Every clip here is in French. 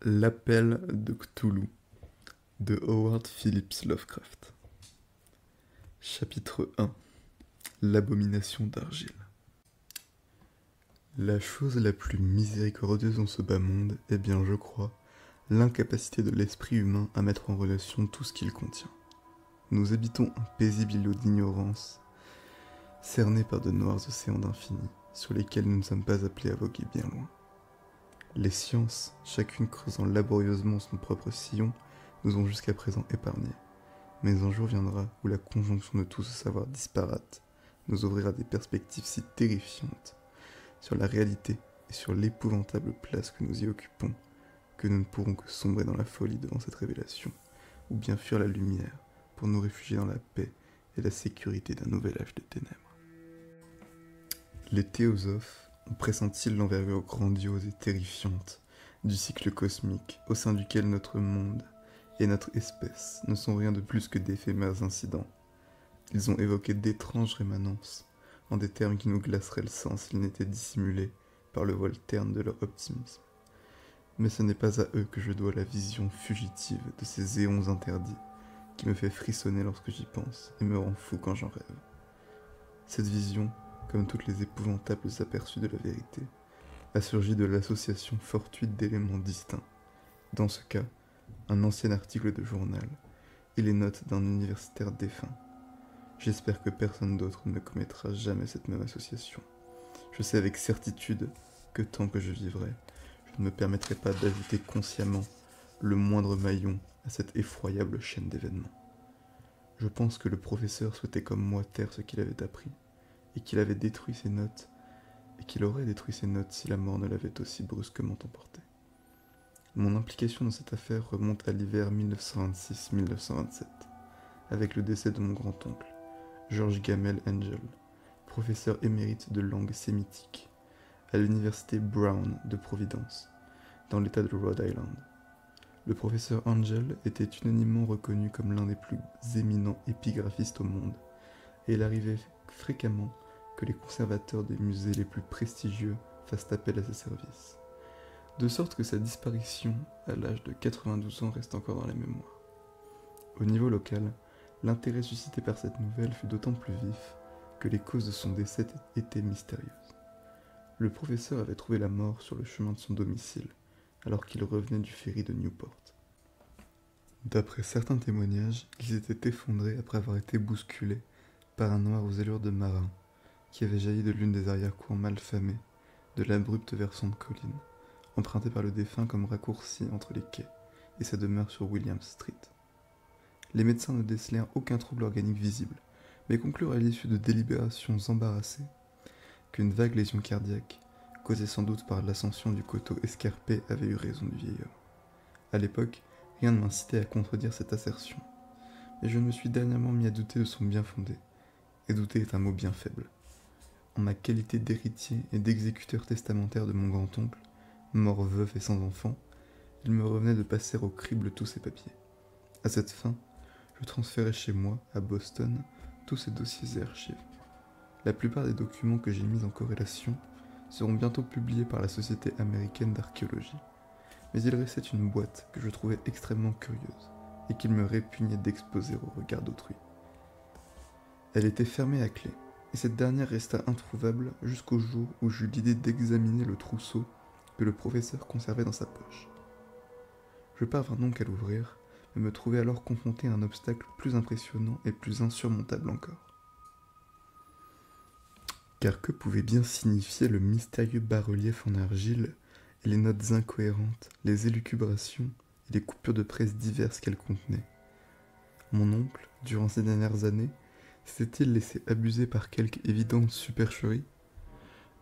L'appel de Cthulhu de Howard Phillips Lovecraft. Chapitre 1. L'abomination d'argile. La chose la plus miséricordieuse dans ce bas monde est bien, je crois, l'incapacité de l'esprit humain à mettre en relation tout ce qu'il contient. Nous habitons un paisible îlot d'ignorance, cerné par de noirs océans d'infini, sur lesquels nous ne sommes pas appelés à voguer bien loin. Les sciences, chacune creusant laborieusement son propre sillon, nous ont jusqu'à présent épargnés. Mais un jour viendra où la conjonction de tout ce savoir disparate nous ouvrira des perspectives si terrifiantes sur la réalité et sur l'épouvantable place que nous y occupons, que nous ne pourrons que sombrer dans la folie devant cette révélation, ou bien fuir la lumière pour nous réfugier dans la paix et la sécurité d'un nouvel âge de ténèbres. Les théosophes ont pressenti l'envergure grandiose et terrifiante du cycle cosmique au sein duquel notre monde et notre espèce ne sont rien de plus que d'éphémères incidents. Ils ont évoqué d'étranges rémanences, en des termes qui nous glaceraient le sang s'ils n'étaient dissimulés par le voile terne de leur optimisme. Mais ce n'est pas à eux que je dois la vision fugitive de ces éons interdits, qui me fait frissonner lorsque j'y pense et me rend fou quand j'en rêve. Cette vision, comme toutes les épouvantables aperçus de la vérité, a surgi de l'association fortuite d'éléments distincts. Dans ce cas, un ancien article de journal et les notes d'un universitaire défunt. J'espère que personne d'autre ne commettra jamais cette même association. Je sais avec certitude que tant que je vivrai, je ne me permettrai pas d'ajouter consciemment le moindre maillon à cette effroyable chaîne d'événements. Je pense que le professeur souhaitait comme moi taire ce qu'il avait appris, et qu'il avait détruit ses notes, et qu'il aurait détruit ses notes si la mort ne l'avait aussi brusquement emporté. Mon implication dans cette affaire remonte à l'hiver 1926-1927, avec le décès de mon grand-oncle, George Gamel Angel, professeur émérite de langue sémitique, à l'université Brown de Providence, dans l'état de Rhode Island. Le professeur Angel était unanimement reconnu comme l'un des plus éminents épigraphistes au monde, et il arrivait fréquemment que les conservateurs des musées les plus prestigieux fassent appel à ses services. De sorte que sa disparition, à l'âge de 92 ans, reste encore dans les mémoires. Au niveau local, l'intérêt suscité par cette nouvelle fut d'autant plus vif que les causes de son décès étaient mystérieuses. Le professeur avait trouvé la mort sur le chemin de son domicile, alors qu'il revenait du ferry de Newport. D'après certains témoignages, il s'était effondré après avoir été bousculé par un noir aux allures de marin, qui avait jailli de l'une des arrière-cours malfamées de l'abrupte versant de colline, emprunté par le défunt comme raccourci entre les quais et sa demeure sur William Street. Les médecins ne décelèrent aucun trouble organique visible, mais conclurent à l'issue de délibérations embarrassées qu'une vague lésion cardiaque, causée sans doute par l'ascension du coteau escarpé, avait eu raison du vieillard. À l'époque, rien ne m'incitait à contredire cette assertion, mais je me suis dernièrement mis à douter de son bien-fondé, et douter est un mot bien faible. En ma qualité d'héritier et d'exécuteur testamentaire de mon grand-oncle, mort veuf et sans enfant, il me revenait de passer au crible tous ses papiers. À cette fin, je transférai chez moi, à Boston, tous ces dossiers et archives. La plupart des documents que j'ai mis en corrélation seront bientôt publiés par la Société américaine d'archéologie, mais il restait une boîte que je trouvais extrêmement curieuse et qu'il me répugnait d'exposer au regard d'autrui. Elle était fermée à clé, et cette dernière resta introuvable jusqu'au jour où j'eus l'idée d'examiner le trousseau que le professeur conservait dans sa poche. Je parvins donc à l'ouvrir, mais me trouvai alors confronté à un obstacle plus impressionnant et plus insurmontable encore. Car que pouvait bien signifier le mystérieux bas-relief en argile et les notes incohérentes, les élucubrations et les coupures de presse diverses qu'elle contenait? Mon oncle, durant ces dernières années, s'était-il laissé abuser par quelque évidente supercherie?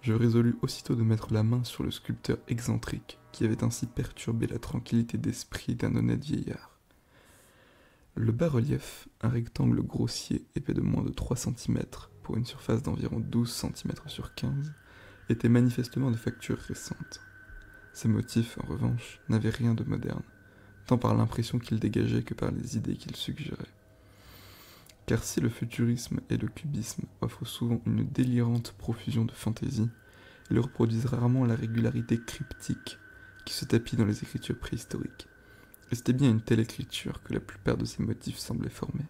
Je résolus aussitôt de mettre la main sur le sculpteur excentrique qui avait ainsi perturbé la tranquillité d'esprit d'un honnête vieillard. Le bas-relief, un rectangle grossier épais de moins de 3 cm pour une surface d'environ 12 cm sur 15, était manifestement de facture récente. Ses motifs, en revanche, n'avaient rien de moderne, tant par l'impression qu'il dégageait que par les idées qu'il suggérait. Car si le futurisme et le cubisme offrent souvent une délirante profusion de fantaisie, ils reproduisent rarement la régularité cryptique qui se tapit dans les écritures préhistoriques. Et c'était bien une telle écriture que la plupart de ces motifs semblaient former.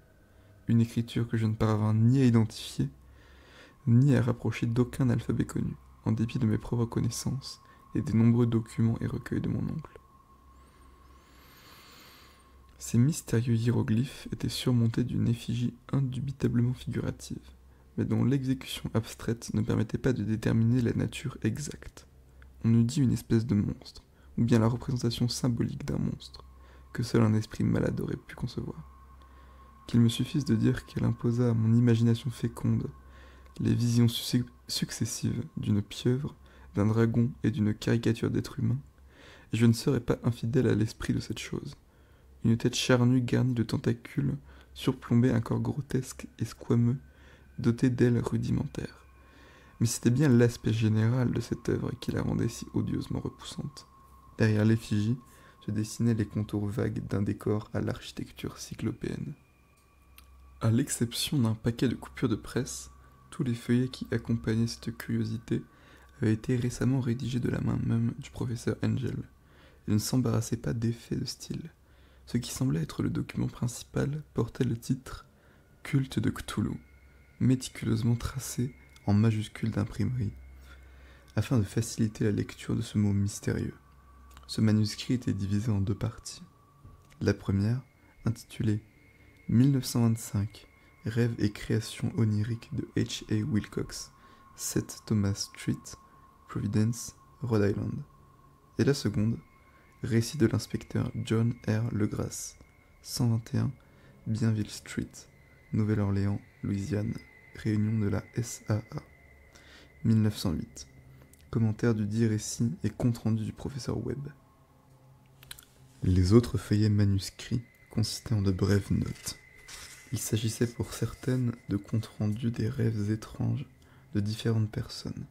Une écriture que je ne parvins ni à identifier, ni à rapprocher d'aucun alphabet connu, en dépit de mes propres connaissances et des nombreux documents et recueils de mon oncle. Ces mystérieux hiéroglyphes étaient surmontés d'une effigie indubitablement figurative, mais dont l'exécution abstraite ne permettait pas de déterminer la nature exacte. On eût dit une espèce de monstre, ou bien la représentation symbolique d'un monstre, que seul un esprit malade aurait pu concevoir. Qu'il me suffise de dire qu'elle imposa à mon imagination féconde les visions successives d'une pieuvre, d'un dragon et d'une caricature d'être humain, et je ne serais pas infidèle à l'esprit de cette chose. Une tête charnue garnie de tentacules surplombait un corps grotesque et squameux, doté d'ailes rudimentaires. Mais c'était bien l'aspect général de cette œuvre qui la rendait si odieusement repoussante. Derrière l'effigie se dessinaient les contours vagues d'un décor à l'architecture cyclopéenne. À l'exception d'un paquet de coupures de presse, tous les feuillets qui accompagnaient cette curiosité avaient été récemment rédigés de la main même du professeur Angel, et ne s'embarrassaient pas d'effets de style. Ce qui semblait être le document principal portait le titre « Culte de Cthulhu », méticuleusement tracé en majuscules d'imprimerie, afin de faciliter la lecture de ce mot mystérieux. Ce manuscrit était divisé en deux parties. La première, intitulée 1925, Rêves et créations oniriques de H.A. Wilcox, 7 Thomas Street, Providence, Rhode Island. Et la seconde, Récit de l'inspecteur John R. Legrasse, 121 Bienville Street, Nouvelle-Orléans, Louisiane, réunion de la SAA, 1908. Commentaire du dit récit et compte-rendu du professeur Webb. Les autres feuillets manuscrits consistaient en de brèves notes. Il s'agissait pour certaines de compte-rendus des rêves étranges de différentes personnes,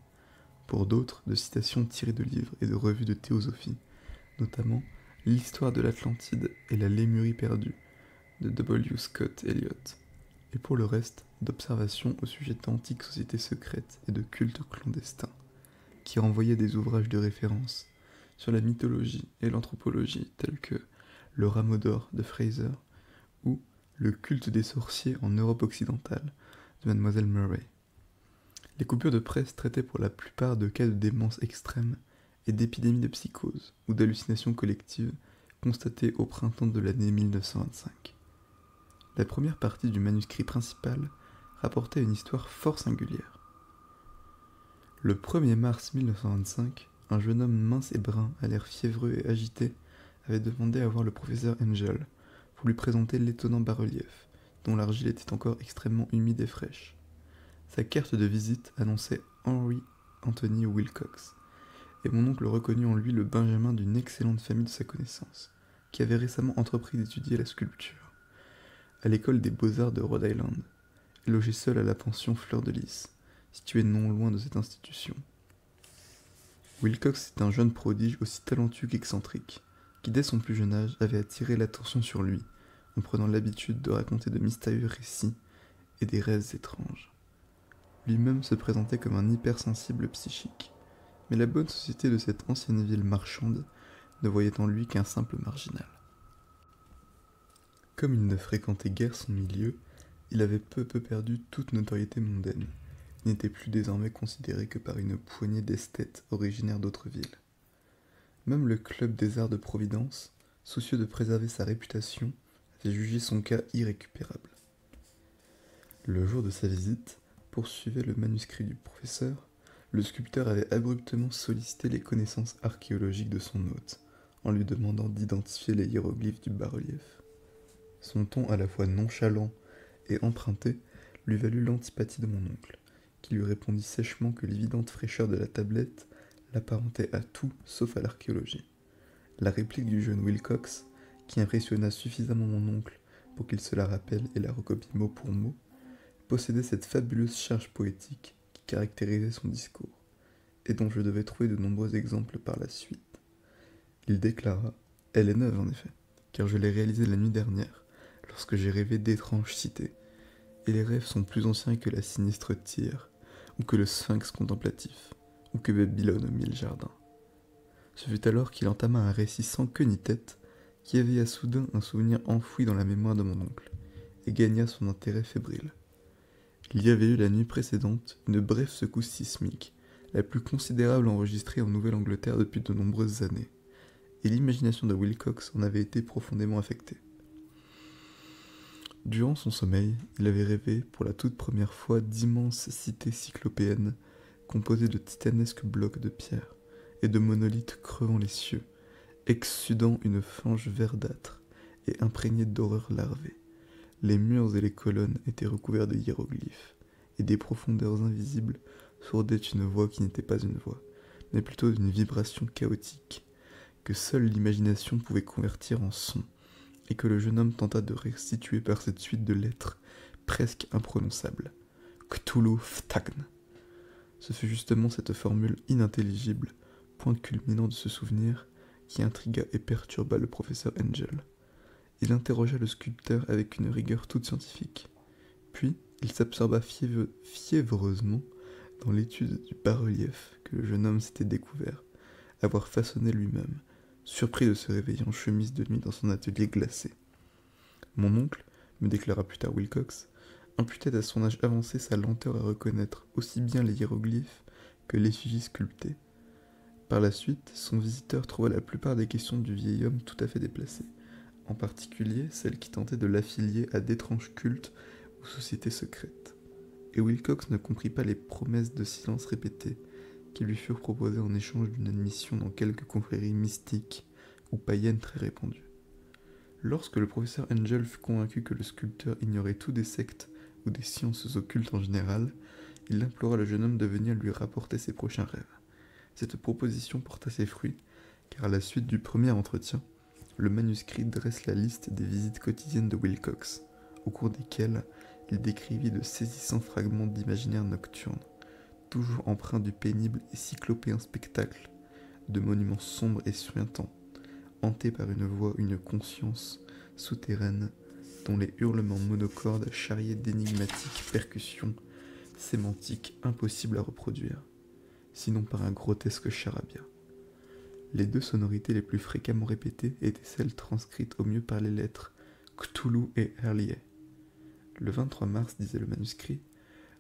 pour d'autres de citations tirées de livres et de revues de théosophie, notamment L'histoire de l'Atlantide et la Lémurie perdue de W. Scott Elliott, et pour le reste d'observations au sujet d'antiques sociétés secrètes et de cultes clandestins, qui renvoyaient des ouvrages de référence sur la mythologie et l'anthropologie tels que Le Rameau d'or de Fraser ou Le culte des sorciers en Europe occidentale de Mademoiselle Murray. Les coupures de presse traitaient pour la plupart de cas de démence extrême et d'épidémies de psychose ou d'hallucinations collectives constatées au printemps de l'année 1925. La première partie du manuscrit principal rapportait une histoire fort singulière. Le 1er mars 1925, un jeune homme mince et brun, à l'air fiévreux et agité, avait demandé à voir le professeur Angel pour lui présenter l'étonnant bas-relief, dont l'argile était encore extrêmement humide et fraîche. Sa carte de visite annonçait Henry Anthony Wilcox, et mon oncle reconnut en lui le benjamin d'une excellente famille de sa connaissance, qui avait récemment entrepris d'étudier la sculpture, à l'école des beaux-arts de Rhode Island, et logé seul à la pension Fleur de Lys, située non loin de cette institution. Wilcox était un jeune prodige aussi talentueux qu'excentrique, qui dès son plus jeune âge avait attiré l'attention sur lui, en prenant l'habitude de raconter de mystérieux récits et des rêves étranges. Lui-même se présentait comme un hypersensible psychique, mais la bonne société de cette ancienne ville marchande ne voyait en lui qu'un simple marginal. Comme il ne fréquentait guère son milieu, il avait peu perdu toute notoriété mondaine, et n'était plus désormais considéré que par une poignée d'esthètes originaires d'autres villes. Même le club des arts de Providence, soucieux de préserver sa réputation, avait jugé son cas irrécupérable. Le jour de sa visite, poursuivait le manuscrit du professeur, le sculpteur avait abruptement sollicité les connaissances archéologiques de son hôte, en lui demandant d'identifier les hiéroglyphes du bas-relief. Son ton à la fois nonchalant et emprunté lui valut l'antipathie de mon oncle, qui lui répondit sèchement que l'évidente fraîcheur de la tablette l'apparentait à tout sauf à l'archéologie. La réplique du jeune Wilcox, qui impressionna suffisamment mon oncle pour qu'il se la rappelle et la recopie mot pour mot, possédait cette fabuleuse charge poétique qui caractérisait son discours, et dont je devais trouver de nombreux exemples par la suite. Il déclara « Elle est neuve en effet, car je l'ai réalisée la nuit dernière, lorsque j'ai rêvé d'étranges cités, et les rêves sont plus anciens que la sinistre Tyr, ou que le sphinx contemplatif, ou que Babylone aux 1000 jardins. Ce fut alors qu'il entama un récit sans queue ni tête, qui éveilla soudain un souvenir enfoui dans la mémoire de mon oncle, et gagna son intérêt fébrile. Il y avait eu la nuit précédente une brève secousse sismique, la plus considérable enregistrée en Nouvelle-Angleterre depuis de nombreuses années, et l'imagination de Wilcox en avait été profondément affectée. Durant son sommeil, il avait rêvé pour la toute première fois d'immenses cités cyclopéennes composées de titanesques blocs de pierre et de monolithes crevant les cieux, exsudant une fange verdâtre et imprégnée d'horreurs larvées. Les murs et les colonnes étaient recouverts de hiéroglyphes, et des profondeurs invisibles sourdaient une voix qui n'était pas une voix, mais plutôt une vibration chaotique, que seule l'imagination pouvait convertir en son, et que le jeune homme tenta de restituer par cette suite de lettres presque imprononçables. Cthulhu Ftagn. Ce fut justement cette formule inintelligible, point culminant de ce souvenir, qui intrigua et perturba le professeur Angel. Il interrogea le sculpteur avec une rigueur toute scientifique. Puis, il s'absorba fiévreusement dans l'étude du bas-relief que le jeune homme s'était découvert, avoir façonné lui-même, surpris de se réveiller en chemise de nuit dans son atelier glacé. Mon oncle, me déclara plus tard Wilcox, imputait à son âge avancé sa lenteur à reconnaître aussi bien les hiéroglyphes que l'effigie sculptée. Par la suite, son visiteur trouva la plupart des questions du vieil homme tout à fait déplacées, en particulier celles qui tentaient de l'affilier à d'étranges cultes ou sociétés secrètes. Et Wilcox ne comprit pas les promesses de silence répétées qui lui furent proposées en échange d'une admission dans quelques confréries mystiques ou païennes très répandues. Lorsque le professeur Angel fut convaincu que le sculpteur ignorait tout des sectes ou des sciences occultes en général, il implora le jeune homme de venir lui rapporter ses prochains rêves. Cette proposition porta ses fruits, car à la suite du premier entretien, le manuscrit dresse la liste des visites quotidiennes de Wilcox, au cours desquelles il décrivit de saisissants fragments d'imaginaire nocturne, toujours empreints du pénible et cyclopéen spectacle de monuments sombres et suintants, hantés par une voix, une conscience souterraine, dont les hurlements monocordes charriaient d'énigmatiques percussions sémantiques impossibles à reproduire, sinon par un grotesque charabia. Les deux sonorités les plus fréquemment répétées étaient celles transcrites au mieux par les lettres Cthulhu et Herlihy. Le 23 mars, disait le manuscrit,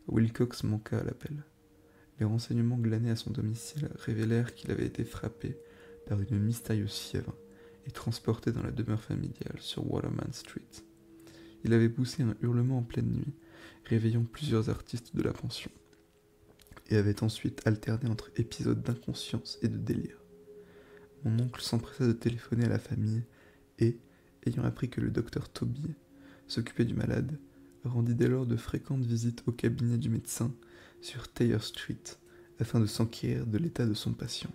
Wilcox manqua à l'appel. Les renseignements glanés à son domicile révélèrent qu'il avait été frappé par une mystérieuse fièvre et transporté dans la demeure familiale sur Waterman Street. Il avait poussé un hurlement en pleine nuit, réveillant plusieurs artistes de la pension, et avait ensuite alterné entre épisodes d'inconscience et de délire. Mon oncle s'empressa de téléphoner à la famille et, ayant appris que le docteur Toby s'occupait du malade, rendit dès lors de fréquentes visites au cabinet du médecin sur Thayer Street afin de s'enquérir de l'état de son patient.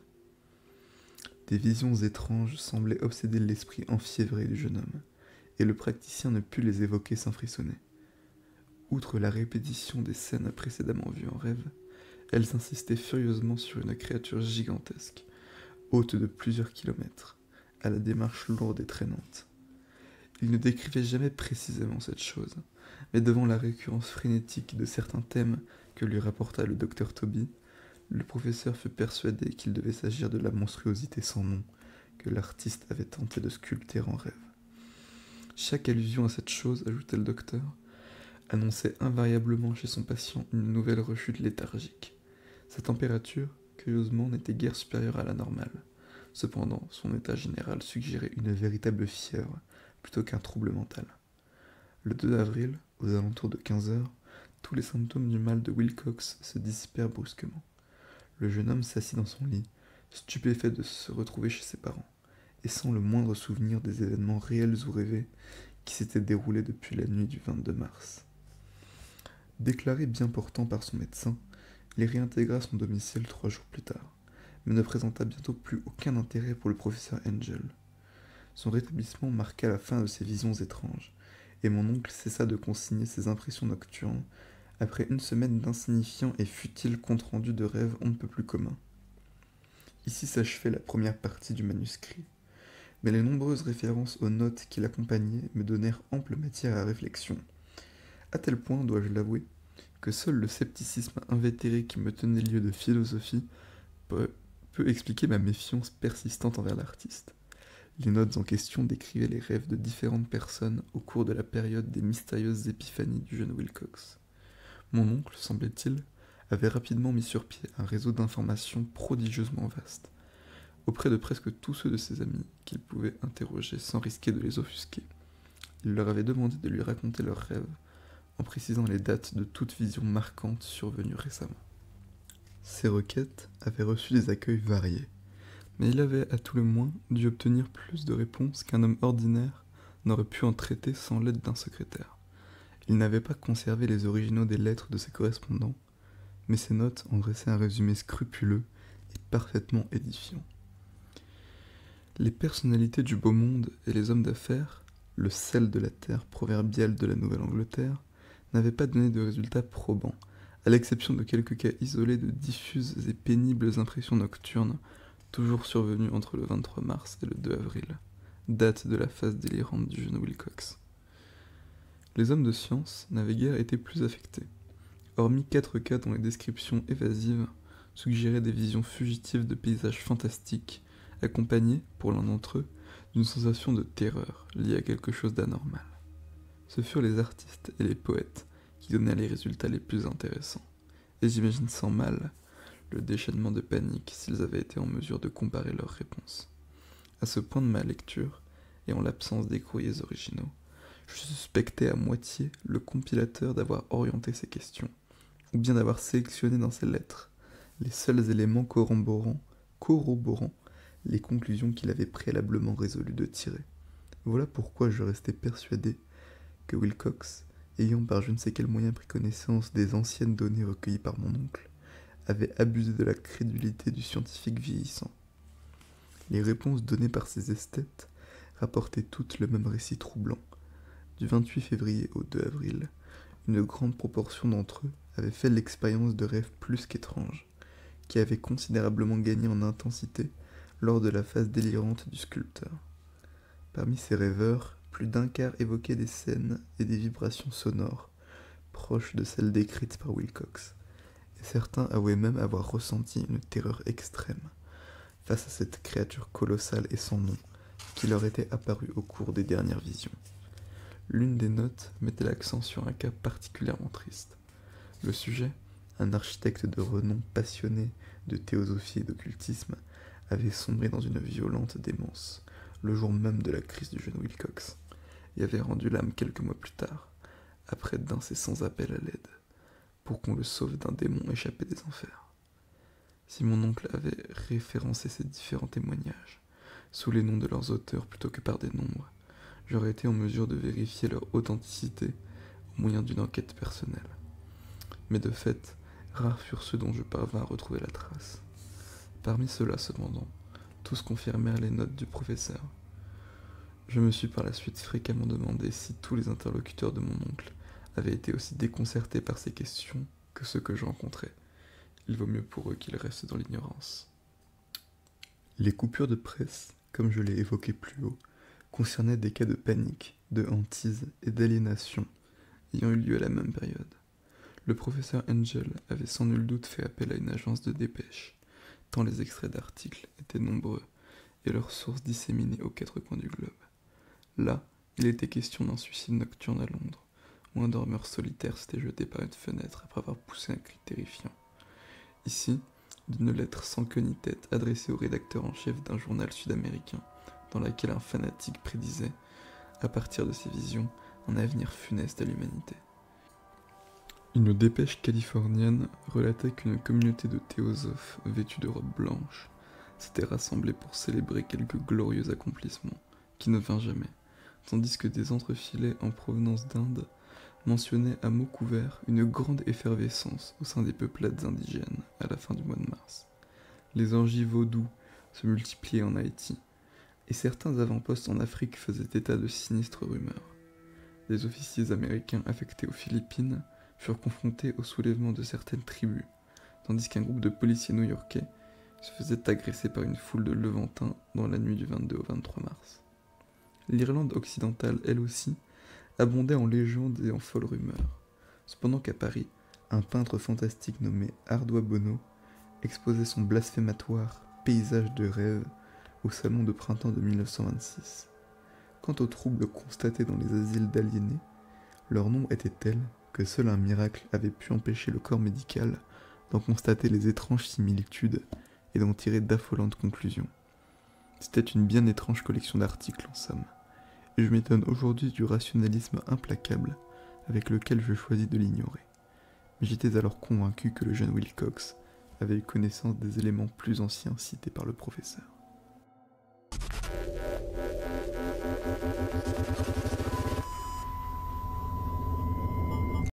Des visions étranges semblaient obséder l'esprit enfiévré du jeune homme, et le praticien ne put les évoquer sans frissonner. Outre la répétition des scènes précédemment vues en rêve, elles insistaient furieusement sur une créature gigantesque, haute de plusieurs kilomètres, à la démarche lourde et traînante. Il ne décrivait jamais précisément cette chose, mais devant la récurrence frénétique de certains thèmes que lui rapporta le docteur Toby, le professeur fut persuadé qu'il devait s'agir de la monstruosité sans nom que l'artiste avait tenté de sculpter en rêve. Chaque allusion à cette chose, ajoutait le docteur, annonçait invariablement chez son patient une nouvelle rechute léthargique. Sa température, curieusement, n'était guère supérieure à la normale. Cependant, son état général suggérait une véritable fièvre, plutôt qu'un trouble mental. Le 2 avril, aux alentours de 15 heures, tous les symptômes du mal de Wilcox se dissipèrent brusquement. Le jeune homme s'assit dans son lit, stupéfait de se retrouver chez ses parents, et sans le moindre souvenir des événements réels ou rêvés qui s'étaient déroulés depuis la nuit du 22 mars. Déclaré bien portant par son médecin, il réintégra son domicile 3 jours plus tard, mais ne présenta bientôt plus aucun intérêt pour le professeur Angel. Son rétablissement marqua la fin de ses visions étranges, et mon oncle cessa de consigner ses impressions nocturnes, après une semaine d'insignifiants et futiles comptes rendus de rêves on ne peut plus communs. Ici s'achevait la première partie du manuscrit, mais les nombreuses références aux notes qui l'accompagnaient me donnèrent ample matière à réflexion, à tel point, dois-je l'avouer, que seul le scepticisme invétéré qui me tenait lieu de philosophie peut expliquer ma méfiance persistante envers l'artiste. Les notes en question décrivaient les rêves de différentes personnes au cours de la période des mystérieuses épiphanies du jeune Wilcox. Mon oncle, semblait-il, avait rapidement mis sur pied un réseau d'informations prodigieusement vaste, auprès de presque tous ceux de ses amis qu'il pouvait interroger sans risquer de les offusquer. Il leur avait demandé de lui raconter leurs rêves, en précisant les dates de toute vision marquante survenue récemment. Ces requêtes avaient reçu des accueils variés, mais il avait à tout le moins dû obtenir plus de réponses qu'un homme ordinaire n'aurait pu en traiter sans l'aide d'un secrétaire. Il n'avait pas conservé les originaux des lettres de ses correspondants, mais ses notes en dressaient un résumé scrupuleux et parfaitement édifiant. Les personnalités du beau monde et les hommes d'affaires, le sel de la terre proverbial de la Nouvelle-Angleterre, n'avaient pas donné de résultats probants, à l'exception de quelques cas isolés de diffuses et pénibles impressions nocturnes, toujours survenues entre le 23 mars et le 2 avril, date de la phase délirante du jeune Wilcox. Les hommes de science n'avaient guère été plus affectés, hormis 4 cas dont les descriptions évasives suggéraient des visions fugitives de paysages fantastiques, accompagnées, pour l'un d'entre eux, d'une sensation de terreur liée à quelque chose d'anormal. Ce furent les artistes et les poètes qui donnaient les résultats les plus intéressants, et j'imagine sans mal le déchaînement de panique s'ils avaient été en mesure de comparer leurs réponses. À ce point de ma lecture, et en l'absence des courriers originaux, je suspectais à moitié le compilateur d'avoir orienté ces questions, ou bien d'avoir sélectionné dans ses lettres les seuls éléments corroborant les conclusions qu'il avait préalablement résolu de tirer. Voilà pourquoi je restais persuadé que Wilcox, ayant par je ne sais quel moyen pris connaissance des anciennes données recueillies par mon oncle, avait abusé de la crédulité du scientifique vieillissant. Les réponses données par ces esthètes rapportaient toutes le même récit troublant. Du 28 février au 2 avril, une grande proportion d'entre eux avaient fait l'expérience de rêves plus qu'étranges, qui avaient considérablement gagné en intensité lors de la phase délirante du sculpteur. Parmi ces rêveurs, plus d'un quart évoquaient des scènes et des vibrations sonores, proches de celles décrites par Wilcox, et certains avouaient même avoir ressenti une terreur extrême face à cette créature colossale et sans nom qui leur était apparue au cours des dernières visions. L'une des notes mettait l'accent sur un cas particulièrement triste. Le sujet, un architecte de renom passionné de théosophie et d'occultisme, avait sombré dans une violente démence, le jour même de la crise du jeune Wilcox, et avait rendu l'âme quelques mois plus tard, après d'incessants appels à l'aide, pour qu'on le sauve d'un démon échappé des enfers. Si mon oncle avait référencé ces différents témoignages, sous les noms de leurs auteurs plutôt que par des nombres, j'aurais été en mesure de vérifier leur authenticité au moyen d'une enquête personnelle. Mais de fait, rares furent ceux dont je parvins à retrouver la trace. Parmi ceux-là, cependant, tous confirmèrent les notes du professeur. Je me suis par la suite fréquemment demandé si tous les interlocuteurs de mon oncle avaient été aussi déconcertés par ces questions que ceux que je rencontrais. Il vaut mieux pour eux qu'ils restent dans l'ignorance. Les coupures de presse, comme je l'ai évoqué plus haut, concernaient des cas de panique, de hantise et d'aliénation ayant eu lieu à la même période. Le professeur Angel avait sans nul doute fait appel à une agence de dépêche, tant les extraits d'articles étaient nombreux et leurs sources disséminées aux 4 coins du globe. Là, il était question d'un suicide nocturne à Londres, où un dormeur solitaire s'était jeté par une fenêtre après avoir poussé un cri terrifiant. Ici, d'une lettre sans queue ni tête adressée au rédacteur en chef d'un journal sud-américain, dans laquelle un fanatique prédisait, à partir de ses visions, un avenir funeste à l'humanité. Une dépêche californienne relatait qu'une communauté de théosophes vêtus de robes blanches s'était rassemblée pour célébrer quelques glorieux accomplissements qui ne vinrent jamais, tandis que des entrefilets en provenance d'Inde mentionnaient à mots couverts une grande effervescence au sein des peuplades indigènes à la fin du mois de mars. Les orgies vaudous se multipliaient en Haïti, et certains avant-postes en Afrique faisaient état de sinistres rumeurs. Les officiers américains affectés aux Philippines furent confrontés au soulèvement de certaines tribus, tandis qu'un groupe de policiers new-yorkais se faisait agresser par une foule de Levantins dans la nuit du 22 au 23 mars. L'Irlande occidentale, elle aussi, abondait en légendes et en folles rumeurs, cependant qu'à Paris, un peintre fantastique nommé Ardois Bonneau exposait son blasphématoire paysage de rêve au salon de printemps de 1926. Quant aux troubles constatés dans les asiles d'aliénés, leur nombre était tel que seul un miracle avait pu empêcher le corps médical d'en constater les étranges similitudes et d'en tirer d'affolantes conclusions. C'était une bien étrange collection d'articles en somme, et je m'étonne aujourd'hui du rationalisme implacable avec lequel je choisis de l'ignorer. Mais j'étais alors convaincu que le jeune Wilcox avait eu connaissance des éléments plus anciens cités par le professeur.